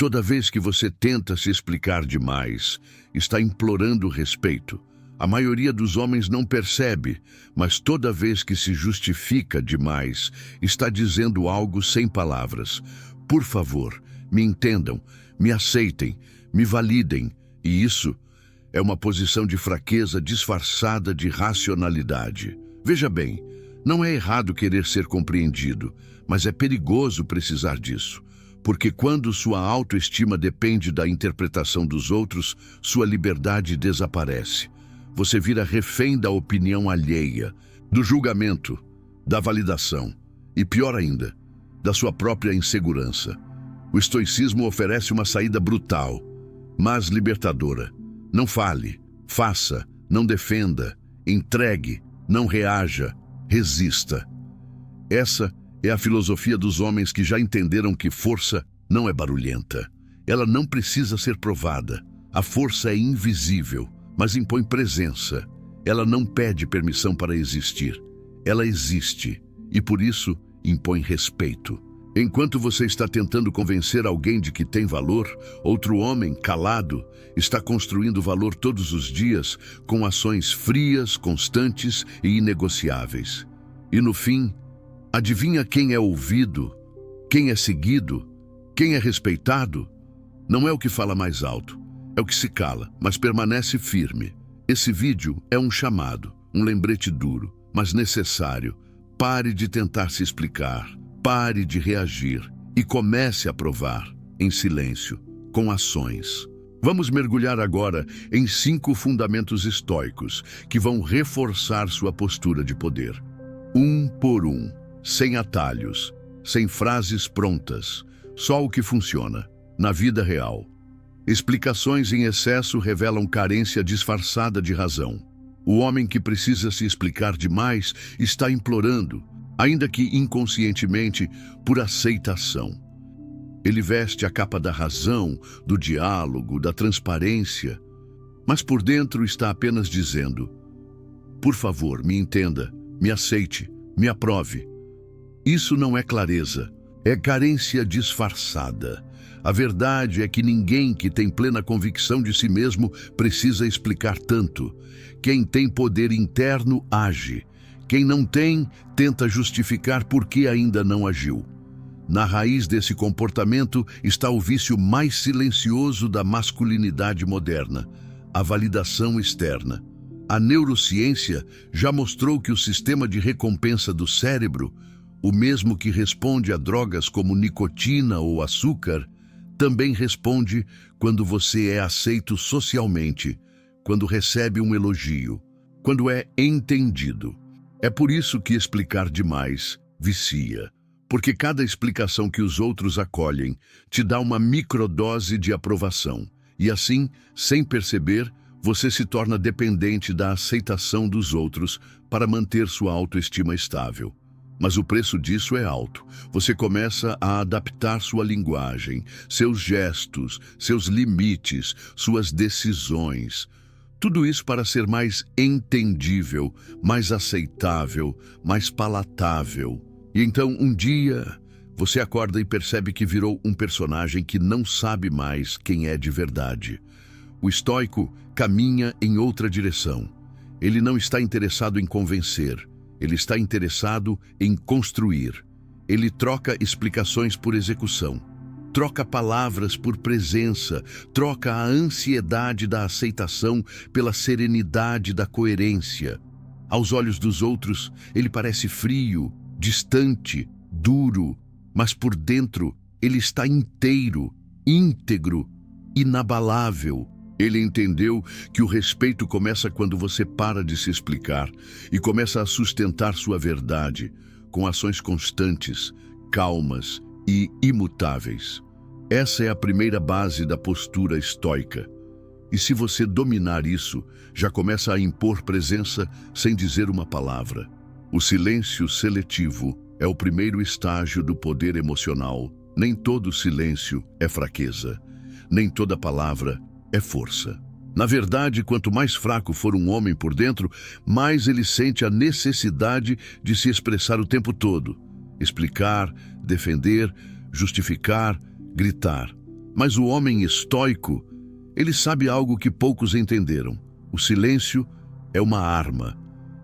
Toda vez que você tenta se explicar demais, está implorando respeito. A maioria dos homens não percebe, mas toda vez que se justifica demais, está dizendo algo sem palavras. Por favor, me entendam, me aceitem, me validem. E isso é uma posição de fraqueza disfarçada de racionalidade. Veja bem, não é errado querer ser compreendido, mas é perigoso precisar disso. Porque quando sua autoestima depende da interpretação dos outros, sua liberdade desaparece. Você vira refém da opinião alheia, do julgamento, da validação e, pior ainda, da sua própria insegurança. O estoicismo oferece uma saída brutal, mas libertadora. Não fale, faça, não defenda, entregue, não reaja, resista. Essa é a filosofia dos homens que já entenderam que força não é barulhenta. Ela não precisa ser provada. A força é invisível, mas impõe presença. Ela não pede permissão para existir. Ela existe e, por isso, impõe respeito. Enquanto você está tentando convencer alguém de que tem valor, outro homem, calado, está construindo valor todos os dias com ações frias, constantes e inegociáveis. E, no fim, adivinha quem é ouvido, quem é seguido, quem é respeitado? Não é o que fala mais alto, é o que se cala, mas permanece firme. Esse vídeo é um chamado, um lembrete duro, mas necessário. Pare de tentar se explicar, pare de reagir e comece a provar, em silêncio, com ações. Vamos mergulhar agora em 5 fundamentos estoicos que vão reforçar sua postura de poder. Um por um. Sem atalhos, sem frases prontas, só o que funciona, na vida real. Explicações em excesso revelam carência disfarçada de razão. O homem que precisa se explicar demais está implorando, ainda que inconscientemente, por aceitação. Ele veste a capa da razão, do diálogo, da transparência, mas por dentro está apenas dizendo: por favor, me entenda, me aceite, me aprove. Isso não é clareza, é carência disfarçada. A verdade é que ninguém que tem plena convicção de si mesmo precisa explicar tanto. Quem tem poder interno age. Quem não tem, tenta justificar por que ainda não agiu. Na raiz desse comportamento está o vício mais silencioso da masculinidade moderna, a validação externa. A neurociência já mostrou que o sistema de recompensa do cérebro, o mesmo que responde a drogas como nicotina ou açúcar, também responde quando você é aceito socialmente, quando recebe um elogio, quando é entendido. É por isso que explicar demais vicia, porque cada explicação que os outros acolhem te dá uma microdose de aprovação, e assim, sem perceber, você se torna dependente da aceitação dos outros para manter sua autoestima estável. Mas o preço disso é alto. Você começa a adaptar sua linguagem, seus gestos, seus limites, suas decisões. Tudo isso para ser mais entendível, mais aceitável, mais palatável. E então, um dia, você acorda e percebe que virou um personagem que não sabe mais quem é de verdade. O estoico caminha em outra direção. Ele não está interessado em convencer. Ele está interessado em construir. Ele troca explicações por execução. Troca palavras por presença. Troca a ansiedade da aceitação pela serenidade da coerência. Aos olhos dos outros, ele parece frio, distante, duro, mas por dentro ele está inteiro, íntegro, inabalável. Ele entendeu que o respeito começa quando você para de se explicar e começa a sustentar sua verdade com ações constantes, calmas e imutáveis. Essa é a primeira base da postura estoica. E se você dominar isso, já começa a impor presença sem dizer uma palavra. O silêncio seletivo é o primeiro estágio do poder emocional. Nem todo silêncio é fraqueza. Nem toda palavra é força. Na verdade, quanto mais fraco for um homem por dentro, mais ele sente a necessidade de se expressar o tempo todo. Explicar, defender, justificar, gritar. Mas o homem estoico, ele sabe algo que poucos entenderam. O silêncio é uma arma,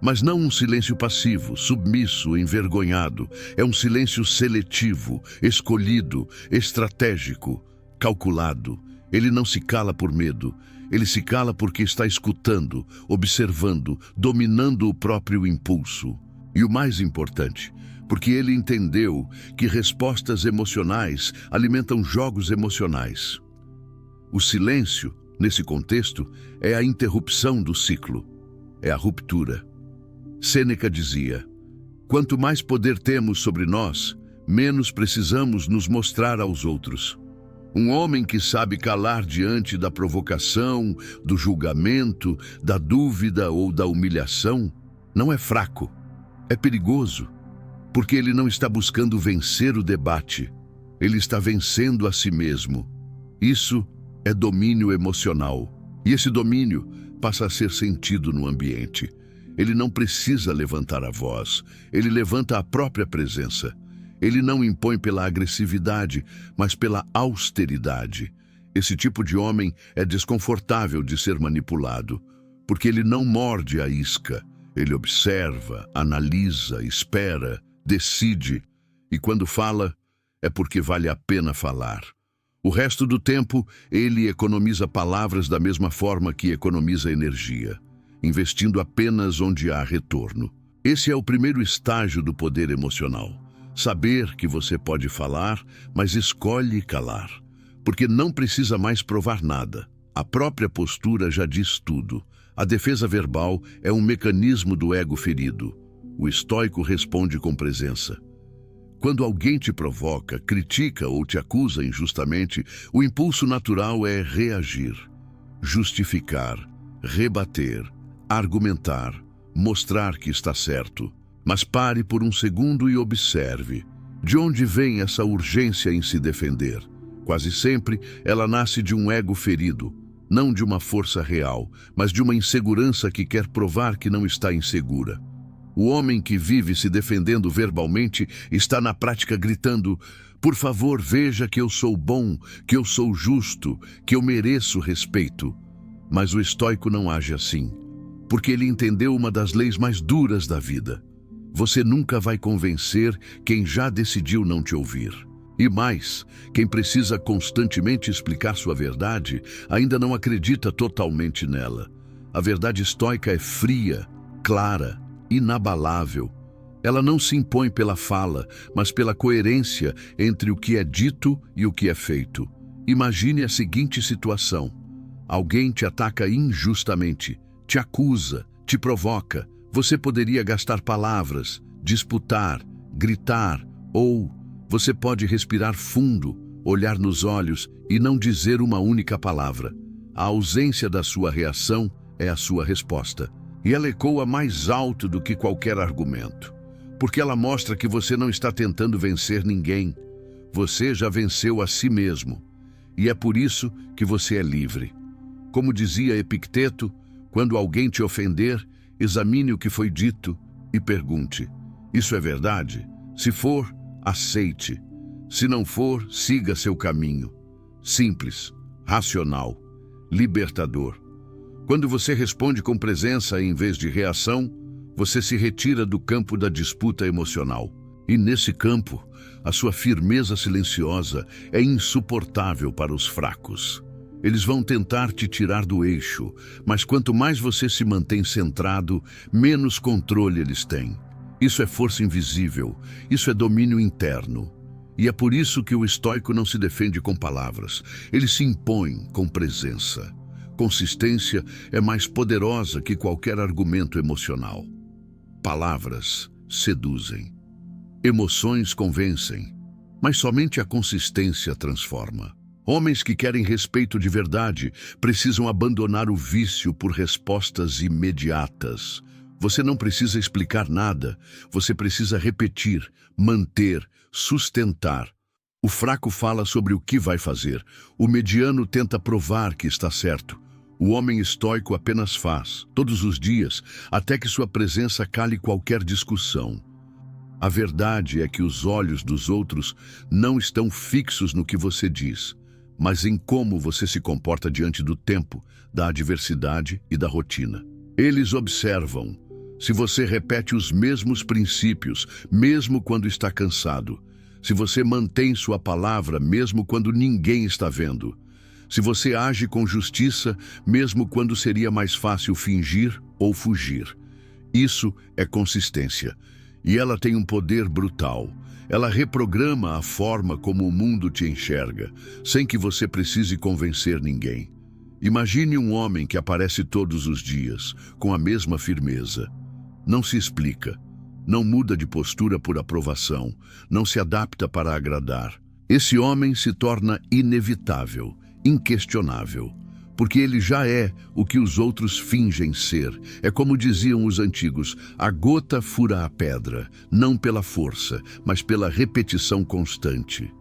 mas não um silêncio passivo, submisso, envergonhado. É um silêncio seletivo, escolhido, estratégico, calculado. Ele não se cala por medo, ele se cala porque está escutando, observando, dominando o próprio impulso. E o mais importante, porque ele entendeu que respostas emocionais alimentam jogos emocionais. O silêncio, nesse contexto, é a interrupção do ciclo, é a ruptura. Sêneca dizia: quanto mais poder temos sobre nós, menos precisamos nos mostrar aos outros. Um homem que sabe calar diante da provocação, do julgamento, da dúvida ou da humilhação, não é fraco, é perigoso, porque ele não está buscando vencer o debate, ele está vencendo a si mesmo. Isso é domínio emocional, e esse domínio passa a ser sentido no ambiente. Ele não precisa levantar a voz, ele levanta a própria presença. Ele não impõe pela agressividade, mas pela austeridade. Esse tipo de homem é desconfortável de ser manipulado, porque ele não morde a isca. Ele observa, analisa, espera, decide, e quando fala, é porque vale a pena falar. O resto do tempo, ele economiza palavras da mesma forma que economiza energia, investindo apenas onde há retorno. Esse é o primeiro estágio do poder emocional. Saber que você pode falar, mas escolhe calar, porque não precisa mais provar nada. A própria postura já diz tudo. A defesa verbal é um mecanismo do ego ferido. O estoico responde com presença. Quando alguém te provoca, critica ou te acusa injustamente, o impulso natural é reagir, justificar, rebater, argumentar, mostrar que está certo. Mas pare por um segundo e observe. De onde vem essa urgência em se defender? Quase sempre ela nasce de um ego ferido, não de uma força real, mas de uma insegurança que quer provar que não está insegura. O homem que vive se defendendo verbalmente está na prática gritando: por favor, veja que eu sou bom, que eu sou justo, que eu mereço respeito. Mas o estoico não age assim, porque ele entendeu uma das leis mais duras da vida. Você nunca vai convencer quem já decidiu não te ouvir. E mais, quem precisa constantemente explicar sua verdade ainda não acredita totalmente nela. A verdade estoica é fria, clara, inabalável. Ela não se impõe pela fala, mas pela coerência entre o que é dito e o que é feito. Imagine a seguinte situação. Alguém te ataca injustamente, te acusa, te provoca. Você poderia gastar palavras, disputar, gritar, ou você pode respirar fundo, olhar nos olhos e não dizer uma única palavra. A ausência da sua reação é a sua resposta. E ela ecoa mais alto do que qualquer argumento, porque ela mostra que você não está tentando vencer ninguém. Você já venceu a si mesmo, e é por isso que você é livre. Como dizia Epicteto, quando alguém te ofender, examine o que foi dito e pergunte: isso é verdade? Se for, aceite. Se não for, siga seu caminho. Simples, racional, libertador. Quando você responde com presença em vez de reação, você se retira do campo da disputa emocional. E nesse campo, a sua firmeza silenciosa é insuportável para os fracos. Eles vão tentar te tirar do eixo, mas quanto mais você se mantém centrado, menos controle eles têm. Isso é força invisível, isso é domínio interno. E é por isso que o estoico não se defende com palavras, ele se impõe com presença. Consistência é mais poderosa que qualquer argumento emocional. Palavras seduzem. Emoções convencem, mas somente a consistência transforma. Homens que querem respeito de verdade precisam abandonar o vício por respostas imediatas. Você não precisa explicar nada, você precisa repetir, manter, sustentar. O fraco fala sobre o que vai fazer, o mediano tenta provar que está certo. O homem estoico apenas faz, todos os dias, até que sua presença cale qualquer discussão. A verdade é que os olhos dos outros não estão fixos no que você diz, mas em como você se comporta diante do tempo, da adversidade e da rotina. Eles observam se você repete os mesmos princípios, mesmo quando está cansado. Se você mantém sua palavra, mesmo quando ninguém está vendo. Se você age com justiça, mesmo quando seria mais fácil fingir ou fugir. Isso é consistência. E ela tem um poder brutal. Ela reprograma a forma como o mundo te enxerga, sem que você precise convencer ninguém. Imagine um homem que aparece todos os dias, com a mesma firmeza. Não se explica, não muda de postura por aprovação, não se adapta para agradar. Esse homem se torna inevitável, inquestionável, porque ele já é o que os outros fingem ser. É como diziam os antigos, a gota fura a pedra, não pela força, mas pela repetição constante.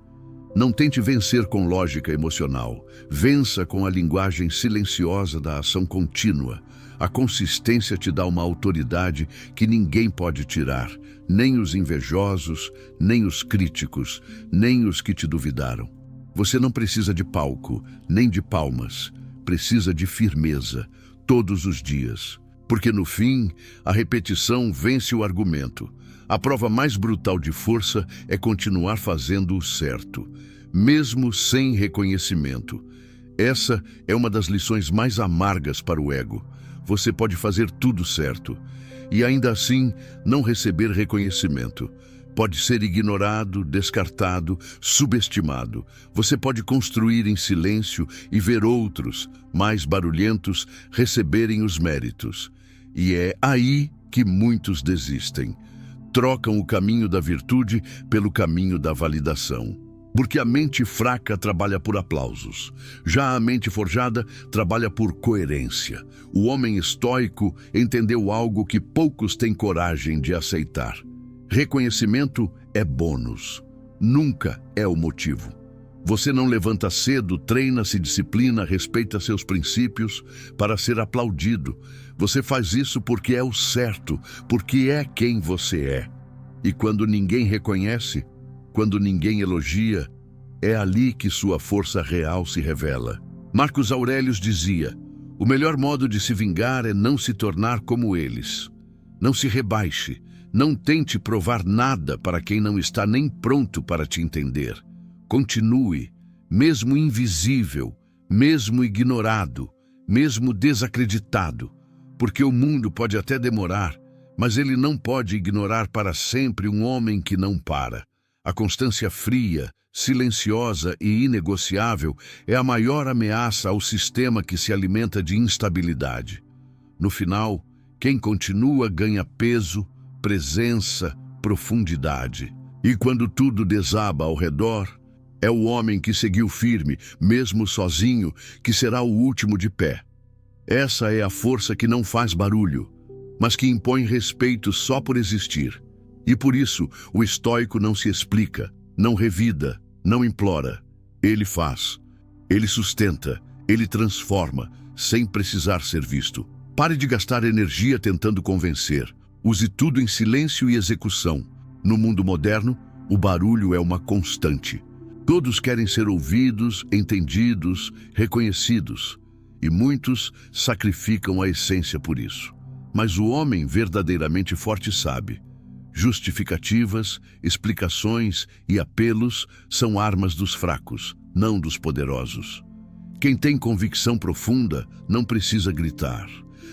Não tente vencer com lógica emocional, vença com a linguagem silenciosa da ação contínua. A consistência te dá uma autoridade que ninguém pode tirar, nem os invejosos, nem os críticos, nem os que te duvidaram. Você não precisa de palco, nem de palmas. Precisa de firmeza, todos os dias. Porque no fim, a repetição vence o argumento. A prova mais brutal de força é continuar fazendo o certo, mesmo sem reconhecimento. Essa é uma das lições mais amargas para o ego. Você pode fazer tudo certo e ainda assim não receber reconhecimento. Pode ser ignorado, descartado, subestimado. Você pode construir em silêncio e ver outros, mais barulhentos, receberem os méritos. E é aí que muitos desistem. Trocam o caminho da virtude pelo caminho da validação. Porque a mente fraca trabalha por aplausos. Já a mente forjada trabalha por coerência. O homem estoico entendeu algo que poucos têm coragem de aceitar. Reconhecimento é bônus, nunca é o motivo. Você não levanta cedo, treina, se disciplina, respeita seus princípios para ser aplaudido. Você faz isso porque é o certo, porque é quem você é. E quando ninguém reconhece, quando ninguém elogia, é ali que sua força real se revela. Marcos Aurelius dizia, o melhor modo de se vingar é não se tornar como eles. Não se rebaixe, não tente provar nada para quem não está nem pronto para te entender. Continue, mesmo invisível, mesmo ignorado, mesmo desacreditado, porque o mundo pode até demorar, mas ele não pode ignorar para sempre um homem que não para. A constância fria, silenciosa e inegociável é a maior ameaça ao sistema que se alimenta de instabilidade. No final, quem continua ganha peso, presença, profundidade. E quando tudo desaba ao redor, é o homem que seguiu firme, mesmo sozinho, que será o último de pé. Essa é a força que não faz barulho, mas que impõe respeito só por existir. E por isso, o estoico não se explica, não revida, não implora. Ele faz, ele sustenta, ele transforma, sem precisar ser visto. Pare de gastar energia tentando convencer. Use tudo em silêncio e execução. No mundo moderno, o barulho é uma constante. Todos querem ser ouvidos, entendidos, reconhecidos. E muitos sacrificam a essência por isso. Mas o homem verdadeiramente forte sabe. Justificativas, explicações e apelos são armas dos fracos, não dos poderosos. Quem tem convicção profunda não precisa gritar,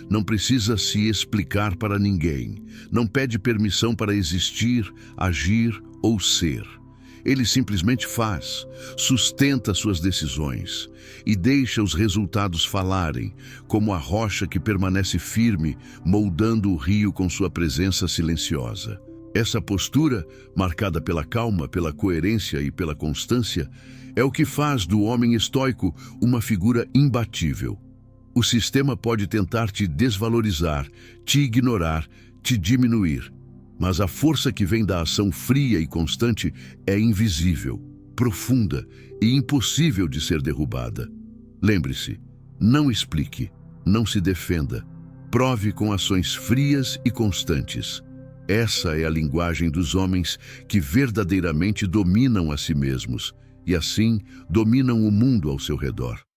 não precisa se explicar para ninguém, não pede permissão para existir, agir ou ser. Ele simplesmente faz, sustenta suas decisões e deixa os resultados falarem, como a rocha que permanece firme, moldando o rio com sua presença silenciosa. Essa postura, marcada pela calma, pela coerência e pela constância, é o que faz do homem estoico uma figura imbatível. O sistema pode tentar te desvalorizar, te ignorar, te diminuir, mas a força que vem da ação fria e constante é invisível, profunda e impossível de ser derrubada. Lembre-se, não explique, não se defenda, prove com ações frias e constantes. Essa é a linguagem dos homens que verdadeiramente dominam a si mesmos e assim dominam o mundo ao seu redor.